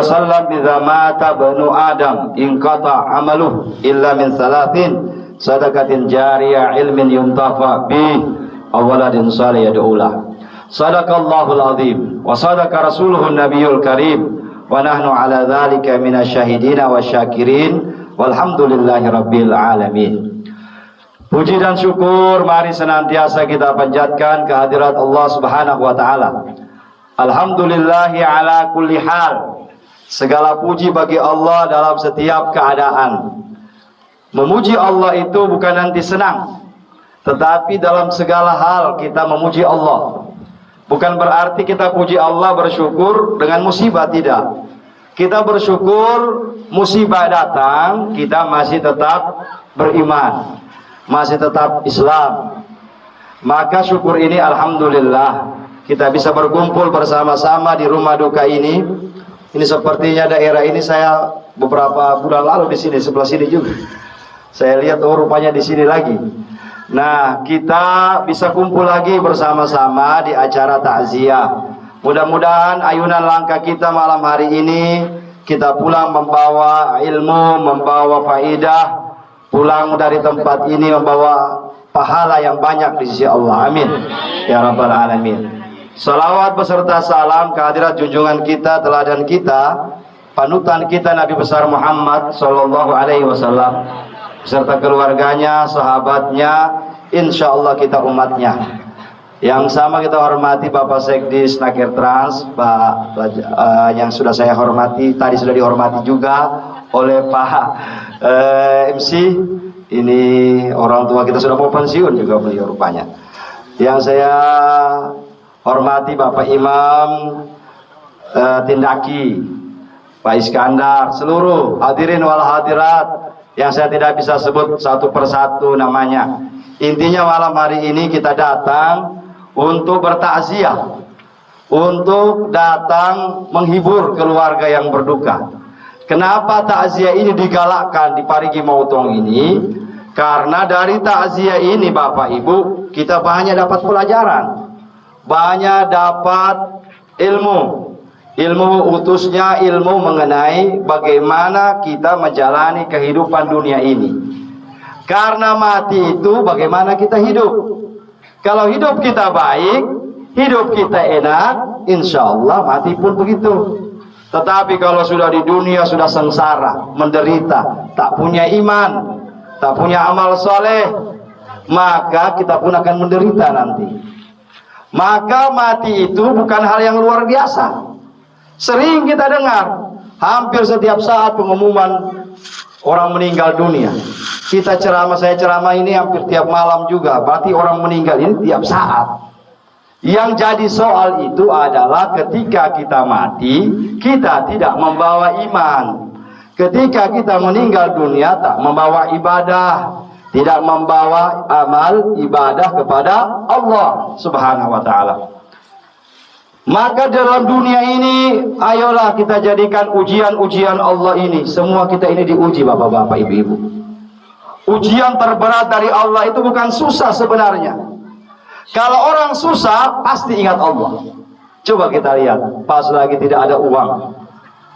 Sallam idza mata banu adam inqata amaluh illa min salatin sadaqatin jariyah ilmin yuntafa bi awaladin salih yad'ulah. Sadaqallahul azim wa sadaqa rasuluhun nabiyul karim wa nahnu ala dzalika minasyahidina wasyakirin walhamdulillahi rabbil alamin. Puji dan syukur mari senantiasa kita panjatkan kehadirat Allah Subhanahu wa taala. Alhamdulillahi ala kulli hal. Segala puji bagi Allah dalam setiap keadaan. Memuji Allah itu bukan nanti senang, tetapi dalam segala hal kita memuji Allah. Bukan berarti kita puji Allah bersyukur dengan musibah, tidak. Kita bersyukur musibah datang, kita masih tetap beriman, masih tetap Islam. Maka syukur ini alhamdulillah kita bisa berkumpul bersama-sama di rumah duka ini. Ini sepertinya daerah ini saya beberapa bulan lalu di sini, sebelah sini juga. Saya lihat rupanya di sini lagi. Nah, kita bisa kumpul lagi bersama-sama di acara takziah. Mudah-mudahan ayunan langkah kita malam hari ini kita pulang membawa ilmu, membawa faidah, pulang dari tempat ini membawa pahala yang banyak di sisi Allah. Amin ya rabbal alamin. Salawat beserta salam kehadirat junjungan kita, teladan kita, panutan kita Nabi besar Muhammad sallallahu alaihi wasallam beserta keluarganya, sahabatnya, insyaallah kita umatnya. Yang sama kita hormati Bapak Sekdis Nakir Trans, Pak yang sudah saya hormati, tadi sudah dihormati juga oleh Pak MC. Ini orang tua kita sudah mau pensiun juga beliau rupanya. Yang saya hormati Bapak Imam Tindaki, Pak Iskandar, seluruh hadirin wal hadirat yang saya tidak bisa sebut satu persatu namanya. Intinya malam hari ini kita datang untuk bertakziah, untuk datang menghibur keluarga yang berduka. Kenapa takziah ini digalakkan di Parigi Mautong ini? Karena dari takziah ini Bapak Ibu kita banyak dapat pelajaran, banyak dapat ilmu utusnya, ilmu mengenai bagaimana kita menjalani kehidupan dunia ini. Karena mati itu bagaimana kita hidup. Kalau hidup kita baik, hidup kita enak, insya Allah mati pun begitu. Tetapi kalau sudah di dunia sudah sengsara, menderita, tak punya iman, tak punya amal soleh, maka kita pun akan menderita nanti. Maka mati itu bukan hal yang luar biasa. Sering kita dengar, hampir setiap saat pengumuman orang meninggal dunia. Kita ceramah, saya ceramah ini hampir tiap malam juga. Berarti orang meninggal ini tiap saat. Yang jadi soal itu adalah ketika kita mati, kita tidak membawa iman. Ketika kita meninggal dunia tak membawa ibadah, tidak membawa amal ibadah kepada Allah Subhanahu wa ta'ala. Maka dalam dunia ini, ayolah kita jadikan ujian-ujian Allah ini. Semua kita ini diuji bapak-bapak, ibu-ibu. Ujian terberat dari Allah itu bukan susah sebenarnya. Kalau orang susah, pasti ingat Allah. Coba kita lihat, pas lagi tidak ada uang,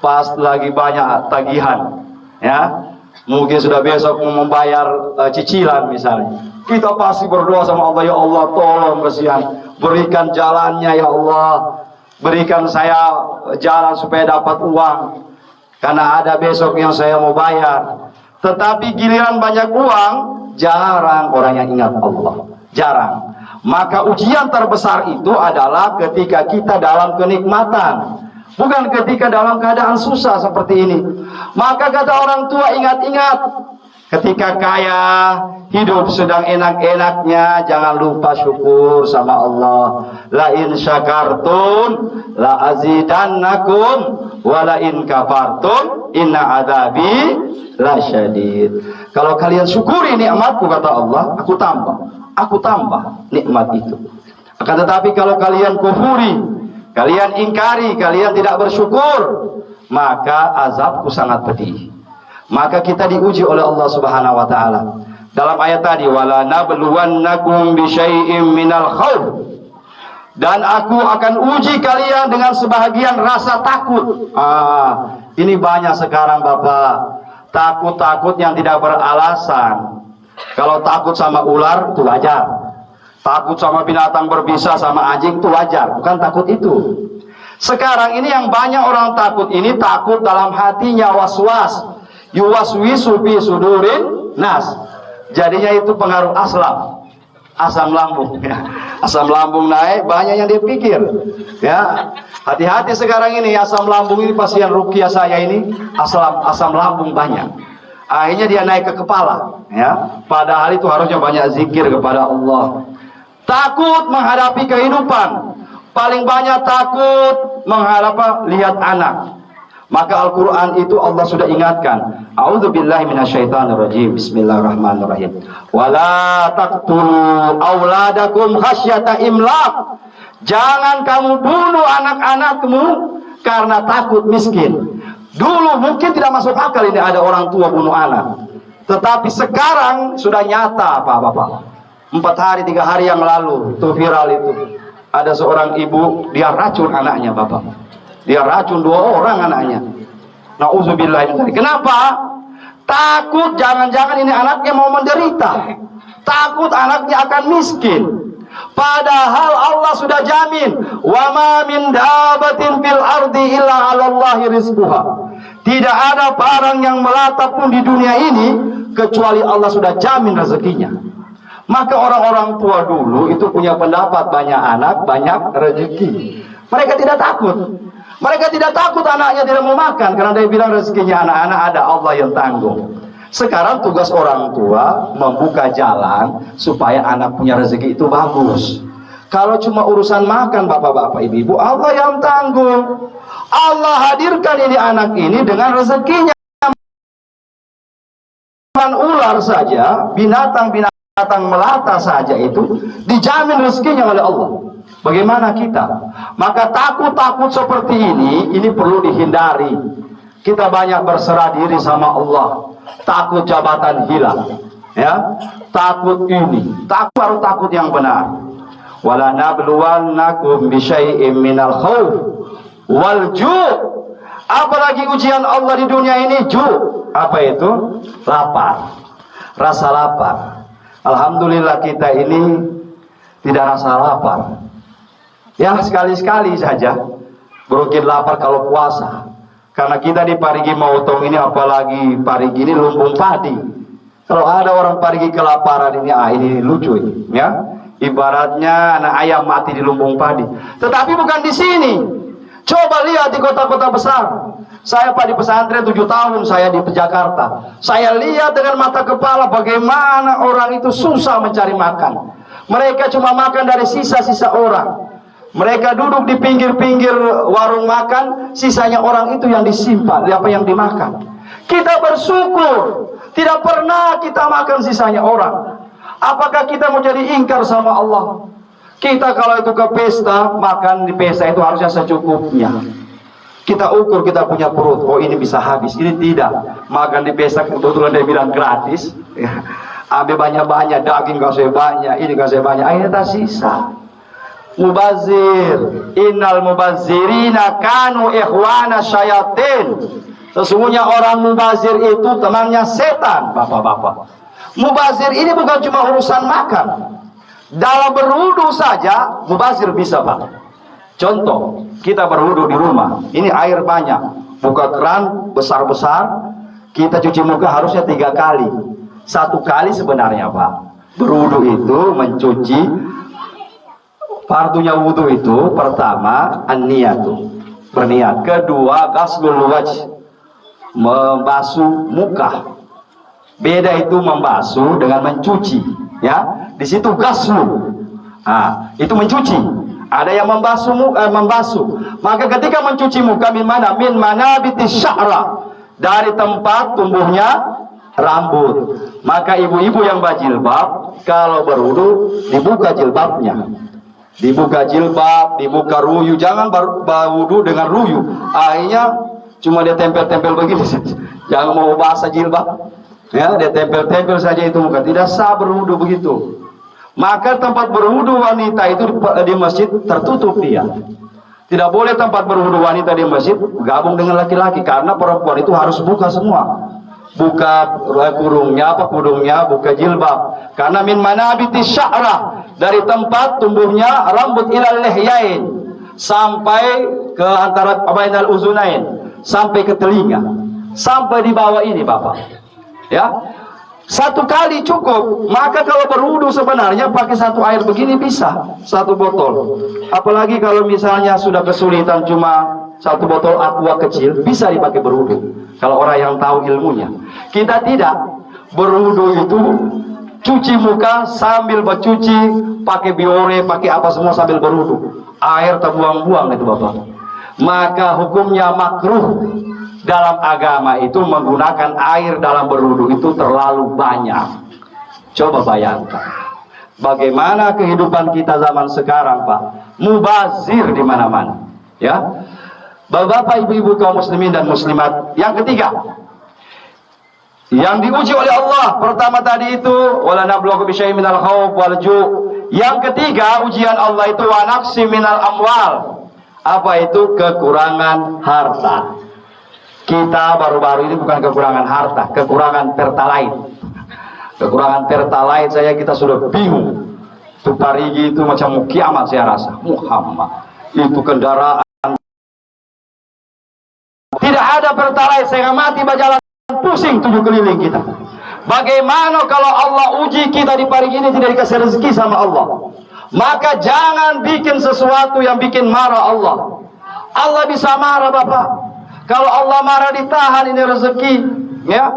pas lagi banyak tagihan, ya, mungkin sudah besok membayar cicilan misalnya, kita pasti berdoa sama Allah, ya Allah tolong kasihan, berikan jalannya ya Allah, berikan saya jalan supaya dapat uang, karena ada besok yang saya mau bayar. Tetapi giliran banyak uang, jarang orang yang ingat Allah, jarang. Maka ujian terbesar itu adalah ketika kita dalam kenikmatan, bukan ketika dalam keadaan susah seperti ini. Maka kata orang tua, ingat-ingat, ketika kaya, hidup sedang enak-enaknya, jangan lupa syukur sama Allah. La in syakartum la azidannakum wa la in kafartum inna adabi la syadid. Kalau kalian syukuri nikmatku, kata Allah, aku tambah nikmat itu. Akan tetapi kalau kalian kufuri, kalian ingkari, kalian tidak bersyukur, maka azabku sangat pedih. Maka kita diuji oleh Allah Subhanahu wa taala. Dalam ayat tadi, wala nabluwannakum bi syai'im minal khauf. Dan aku akan uji kalian dengan sebahagian rasa takut. Ini banyak sekarang Bapak, takut-takut yang tidak beralasan. Kalau takut sama ular itu wajar, takut sama binatang berbisa sama anjing itu wajar, bukan takut itu. Sekarang ini yang banyak orang takut ini takut dalam hatinya, waswas, yuwaswisu fi sudurin nas. Jadinya itu pengaruh asam lambung ya. Asam lambung naik, banyak yang dia pikir ya. Hati-hati sekarang ini, asam lambung ini pasien ruqyah saya ini asam lambung banyak. Akhirnya dia naik ke kepala ya. Padahal itu harusnya banyak zikir kepada Allah. Takut menghadapi kehidupan. Paling banyak takut lihat anak. Maka Al-Quran itu Allah sudah ingatkan. A'udzubillahi minasyaitonirrajim. Bismillahirrahmanirrahim. Wala taqtulu auladakum khasyata imlaq. Jangan kamu bunuh anak-anakmu karena takut miskin. Dulu mungkin tidak masuk akal ini ada orang tua bunuh anak. Tetapi sekarang sudah nyata Bapak. 4 hari 3 hari yang lalu itu viral itu. Ada seorang ibu, dia racun anaknya Bapak. Dia racun 2 orang anaknya. Nauzubillah. Kenapa? Takut jangan-jangan ini anaknya mau menderita. Takut anaknya akan miskin. Padahal Allah sudah jamin, wa ma min dabatin fil ardi illa 'alallahi rizquha. Tidak ada barang yang melata pun di dunia ini kecuali Allah sudah jamin rezekinya. Maka orang-orang tua dulu itu punya pendapat banyak anak, banyak rezeki. Mereka tidak takut. Mereka tidak takut anaknya tidak mau makan karena dia bilang rezekinya anak-anak ada, Allah yang tanggung. Sekarang tugas orang tua membuka jalan supaya anak punya rezeki itu bagus. Kalau cuma urusan makan bapak-bapak, ibu-ibu, Allah yang tanggung. Allah hadirkan ini anak ini dengan rezekinya. Ular saja, binatang melata saja itu dijamin rezekinya oleh Allah. Bagaimana kita? Maka takut-takut seperti ini perlu dihindari. Kita banyak berserah diri sama Allah. Takut jabatan hilang, ya. Takut ini, takut yang benar. Wala nabluwannakum bisyai'im minal khauf wal ju'. Apalagi ujian Allah di dunia ini ju'. Apa itu? Lapar. Rasa lapar. Alhamdulillah kita ini tidak rasa lapar. Ya sekali-sekali saja berukin lapar kalau puasa. Karena kita di Parigi Mautong ini, apalagi Parigi ini lumbung padi. Kalau ada orang Parigi kelaparan ini, ini lucu ini, ya. Ibaratnya anak ayam mati di lumbung padi. Tetapi bukan di sini. Coba lihat di kota-kota besar. Saya di pesantren 7 tahun saya di Jakarta. Saya lihat dengan mata kepala bagaimana orang itu susah mencari makan. Mereka cuma makan dari sisa-sisa orang. Mereka duduk di pinggir-pinggir warung makan, sisanya orang itu yang disimpan, apa yang dimakan. Kita bersyukur, tidak pernah kita makan sisanya orang. Apakah kita mau jadi ingkar sama Allah? Kita kalau itu ke pesta, makan di pesta itu harusnya secukupnya. Kita ukur kita punya perut, oh ini bisa habis, ini tidak. Makan di pesta kebetulan dia bilang gratis, ya. Ambil banyak-banyak, daging gak saya banyak, ini gak saya banyak, akhirnya tak sisa. Mubazir, innal mubazzirina kanu ikhwana syayatin. Sesungguhnya orang mubazir itu temannya setan, bapak-bapak. Mubazir ini bukan cuma urusan makan. Dalam berwudu saja mubazir bisa, Pak. Contoh, kita berwudu di rumah, ini air banyak, buka keran besar-besar, kita cuci muka harusnya 3 kali. 1 kali sebenarnya, Pak. Berwudu itu mencuci. Fardunya wudu itu pertama an-niyatu, berniat. Kedua ghaslul wajh, membasuh muka. Beda itu membasuh dengan mencuci, ya. Di situ ghaslu. Itu mencuci. Ada yang membasuh. Maka ketika mencuci muka min manabitis sya'ra, dari tempat tumbuhnya rambut. Maka ibu-ibu yang berjilbab kalau berwudu dibuka jilbabnya. Dibuka jilbab, dibuka ruyu, jangan berwudu dengan ruyu. Akhirnya cuma dia tempel-tempel begini. Jangan mau basah jilbab, ya, dia tempel-tempel saja itu muka. Tidak sah berwudu begitu. Maka tempat berwudu wanita itu di masjid tertutup dia. Tidak boleh tempat berwudu wanita di masjid gabung dengan laki-laki, karena perempuan itu harus buka semua. Buka kurungnya, kudungnya, buka jilbab. Karena min manabitis sya'rah, dari tempat tumbuhnya rambut ilal lihyain, sampai ke antara bainal uzunain, sampai ke telinga, sampai di bawah ini Bapak. Ya. Satu kali cukup. Maka kalau berwudu sebenarnya pakai satu air begini bisa, satu botol. Apalagi kalau misalnya sudah kesulitan cuma satu botol aqua kecil, bisa dipakai berwudu. Kalau orang yang tahu ilmunya. Kita tidak. Berwudu itu cuci muka sambil bercuci, pakai biore, pakai apa semua sambil berwudu. Air terbuang-buang itu Bapak. Maka hukumnya makruh. Dalam agama itu menggunakan air dalam berwudu itu terlalu banyak. Coba bayangkan bagaimana kehidupan kita zaman sekarang, Pak. Mubazir di mana-mana. Ya. Bapak, ibu-ibu kaum muslimin dan muslimat. Yang ketiga, yang diuji oleh Allah, pertama tadi itu wala nabluwakum bisyai'in minal khauf wal ju'. Yang ketiga, ujian Allah itu wa naqsi minal amwal. Apa itu? Kekurangan harta. Kita baru-baru ini bukan kekurangan harta, kekurangan pertalite. Kekurangan pertalite saya kita sudah bingung. Itu Parigi itu macam kiamat saya rasa. Muhammad, itu kendaraan. Tidak ada pertalite, saya mati berjalan pusing 7 keliling kita. Bagaimana kalau Allah uji kita di Parigi ini tidak dikasih rezeki sama Allah? Maka jangan bikin sesuatu yang bikin marah Allah. Allah bisa marah Bapak. Kalau Allah marah ditahan ini rezeki, ya,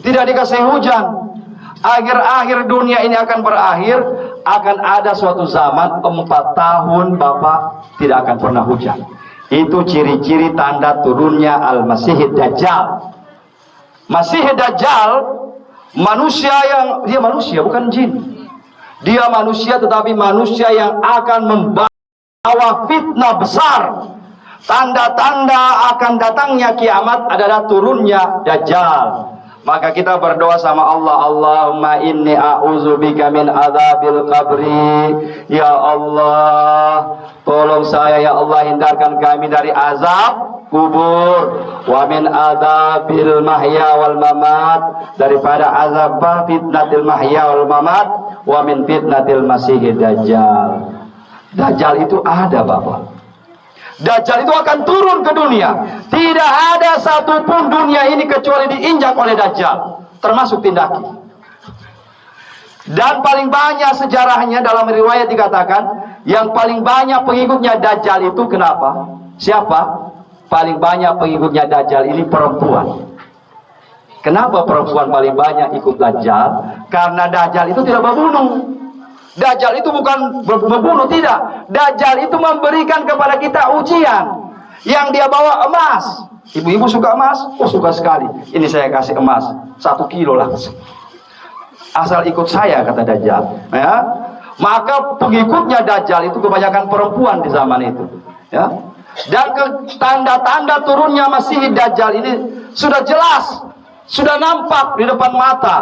tidak dikasih hujan. Akhir-akhir dunia ini akan berakhir, akan ada suatu zaman 4 tahun Bapak tidak akan pernah hujan. Itu ciri-ciri tanda turunnya Al-Masih Dajjal. Masih Dajjal manusia yang dia manusia bukan jin. Dia manusia tetapi manusia yang akan membawa fitnah besar. Tanda-tanda akan datangnya kiamat adalah turunnya Dajjal. Maka kita berdoa sama Allah, Allahumma inni a'udzubika min adzabil qabri. Ya Allah, tolong saya ya Allah, hindarkan kami dari azab kubur. Wa min adzabil mahya wal mamat, daripada azab fitnatil mahya wal mamat. Wa min fitnatil masih Dajjal. Dajjal itu ada Bapak. Dajjal itu akan turun ke dunia. Tidak ada satupun dunia ini kecuali diinjak oleh Dajjal, termasuk Tindaki. Dan paling banyak sejarahnya dalam riwayat dikatakan, yang paling banyak pengikutnya Dajjal itu kenapa? Siapa? Paling banyak pengikutnya Dajjal ini perempuan. Kenapa perempuan paling banyak ikut Dajjal? Karena Dajjal itu tidak membunuh. Dajjal itu bukan membunuh, tidak. Dajjal itu memberikan kepada kita ujian. Yang dia bawa emas. Ibu-ibu suka emas? Oh, suka sekali. Ini saya kasih emas 1 kilo lah. Asal ikut saya, kata Dajjal. Ya. Maka pengikutnya Dajjal itu kebanyakan perempuan di zaman itu. Ya. Dan tanda-tanda turunnya Masih Dajjal ini sudah jelas, sudah nampak di depan mata.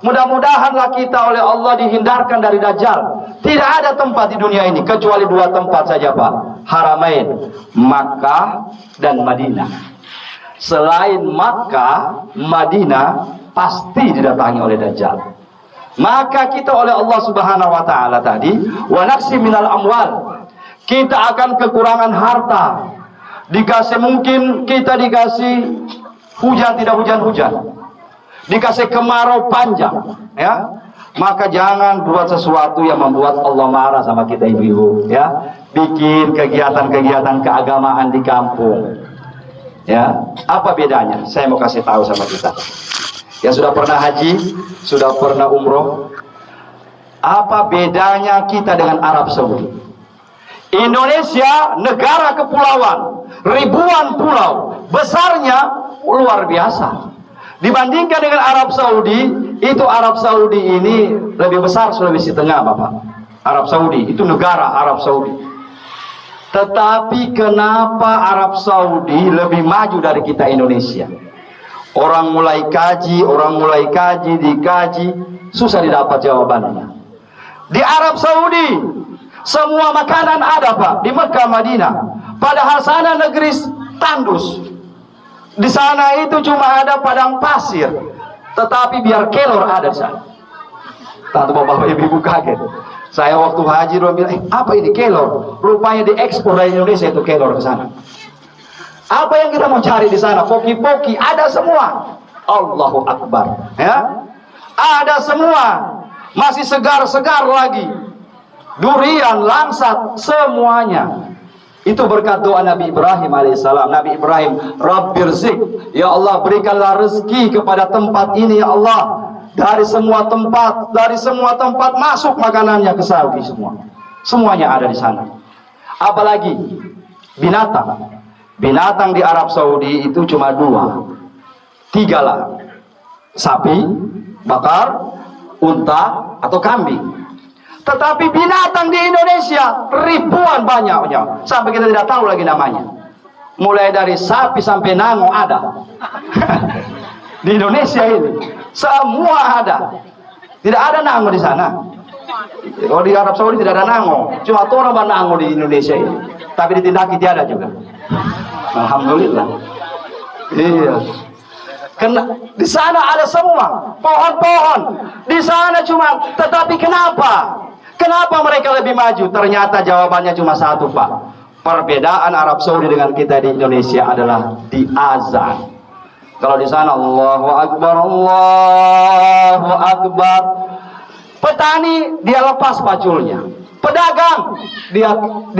Mudah-mudahanlah kita oleh Allah dihindarkan dari Dajjal. Tidak ada tempat di dunia ini kecuali 2 tempat saja Pak, Haramain, Makkah dan Madinah. Selain Makkah, Madinah pasti didatangi oleh Dajjal. Maka kita oleh Allah Subhanahu wa taala tadi, wa naqsi minal amwal, kita akan kekurangan harta. Dikasih, mungkin kita dikasih hujan, tidak hujan-hujan. Dikasih kemarau panjang, ya, maka jangan buat sesuatu yang membuat Allah marah sama kita ibu-ibu, ya. Bikin kegiatan-kegiatan keagamaan di kampung, ya. Apa bedanya? Saya mau kasih tahu sama kita. Ya, sudah pernah haji, sudah pernah umroh. Apa bedanya kita dengan Arab Saudi? Indonesia negara kepulauan, ribuan pulau, besarnya luar biasa. Dibandingkan dengan Arab Saudi, itu Arab Saudi ini lebih besar Sulawesi Tengah, Bapak. Arab Saudi, itu negara Arab Saudi. Tetapi kenapa Arab Saudi lebih maju dari kita Indonesia? Orang mulai kaji, dikaji, susah didapat jawabannya. Di Arab Saudi semua makanan ada Pak, di Mekah, Madinah. Padahal sana negeri tandus. Di sana itu cuma ada padang pasir, tetapi biar kelor ada di sana. Tentu bapak ibu kaget. Saya waktu haji bilang, apa ini kelor? Rupanya diekspor dari Indonesia itu kelor ke sana. Apa yang kita mau cari di sana? Poki-poki ada semua. Allahu Akbar. Ya, ada semua. Masih segar-segar lagi. Durian, langsat, semuanya. Itu berkat doa Nabi Ibrahim alaihissalam. Nabi Ibrahim, Rabbirzik, ya Allah berikanlah rezeki kepada tempat ini ya Allah. Dari semua tempat masuk makanannya ke Saudi semua. Semuanya ada di sana. Apalagi binatang. Binatang di Arab Saudi itu cuma 2, 3 lah. Sapi, bakar, unta, atau kambing. Tetapi binatang di Indonesia ribuan banyaknya. Sampai kita tidak tahu lagi namanya. Mulai dari sapi sampai nango ada. Di Indonesia ini semua ada. Tidak ada nango di sana. Kalau di Arab Saudi tidak ada nango. Cuma orang nango di Indonesia ini. Tapi ditindaki tiada juga. Alhamdulillah. Iya. Di sana ada semua pohon-pohon. Di sana cuma. Tetapi kenapa? Kenapa mereka lebih maju? Ternyata jawabannya cuma satu Pak. Perbedaan Arab Saudi dengan kita di Indonesia adalah di azan. Kalau di sana Allahu Akbar, Allahu Akbar. Petani dia lepas paculnya. Pedagang dia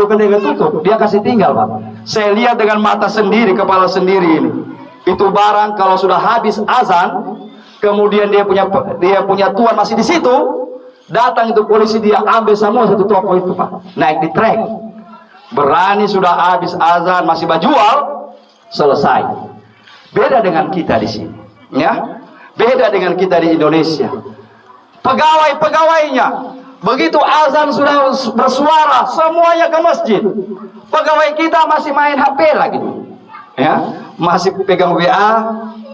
pendega tutup, dia kasih tinggal Pak. Saya lihat dengan mata sendiri, kepala sendiri ini. Itu barang kalau sudah habis azan, kemudian dia punya tuan masih di situ, datang itu polisi, dia ambil semua satu toko itu Pak, naik di trek. Berani sudah habis azan masih berjual, selesai. Beda dengan kita di sini, ya. Beda dengan kita di Indonesia. Pegawai-pegawainya begitu azan sudah bersuara, semuanya ke masjid. Pegawai kita masih main HP lagi, ya, masih pegang WA,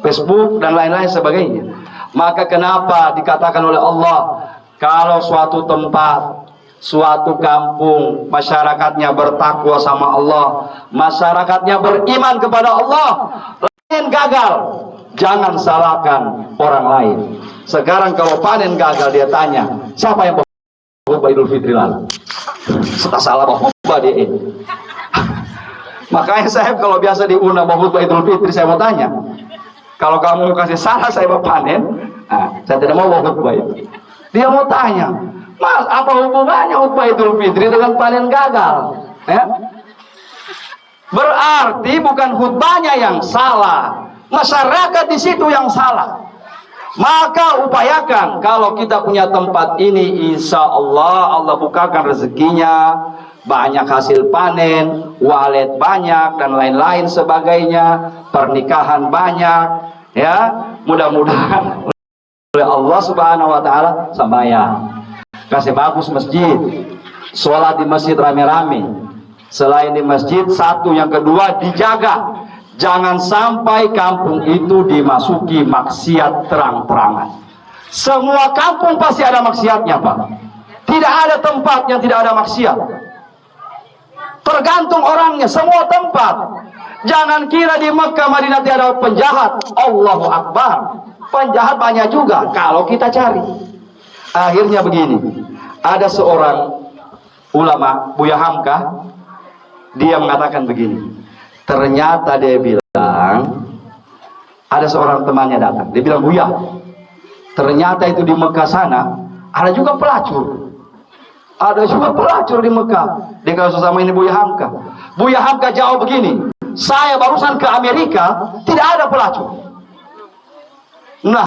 Facebook dan lain-lain sebagainya. Maka kenapa dikatakan oleh Allah, kalau suatu tempat, suatu kampung, masyarakatnya bertakwa sama Allah, masyarakatnya beriman kepada Allah, panen gagal, jangan salahkan orang lain. Sekarang kalau panen gagal, dia tanya, siapa yang khutbah Idul Fitri lalu? Sudah salah khutbah dia ini. Makanya saya kalau biasa diundang khutbah Idul Fitri, saya mau tanya, kalau kamu kasih salah saya mau panen, saya tidak mau khutbah itu. Dia mau tanya, Mas, apa hubungannya khutbah Idul Fitri dengan panen gagal? Ya? Berarti bukan khutbahnya yang salah, masyarakat di situ yang salah. Maka upayakan kalau kita punya tempat ini, insya Allah Allah bukakan rezekinya, banyak hasil panen, walet banyak dan lain-lain sebagainya, pernikahan banyak, ya. Mudah-mudahan oleh Allah Subhanahu wa taala sembahyang. Kasih bagus masjid, sholat di masjid rame-rame. Selain di masjid, satu yang kedua dijaga, jangan sampai kampung itu dimasuki maksiat terang-terangan. Semua kampung pasti ada maksiatnya Pak. Tidak ada tempat yang tidak ada maksiat. Tergantung orangnya, semua tempat. Jangan kira di Mekah, Madinah tidak ada penjahat. Allahu Akbar. Penjahat banyak juga kalau kita cari. Akhirnya begini, ada seorang ulama, Buya Hamka, dia mengatakan begini. Ternyata dia bilang, ada seorang temannya datang, dia bilang, Buya, ternyata itu di Mekah sana ada juga pelacur. Ada juga pelacur di Mekah. Dia kalau sama ini Buya Hamka. Buya Hamka jawab begini, saya barusan ke Amerika, tidak ada pelacur. Nah,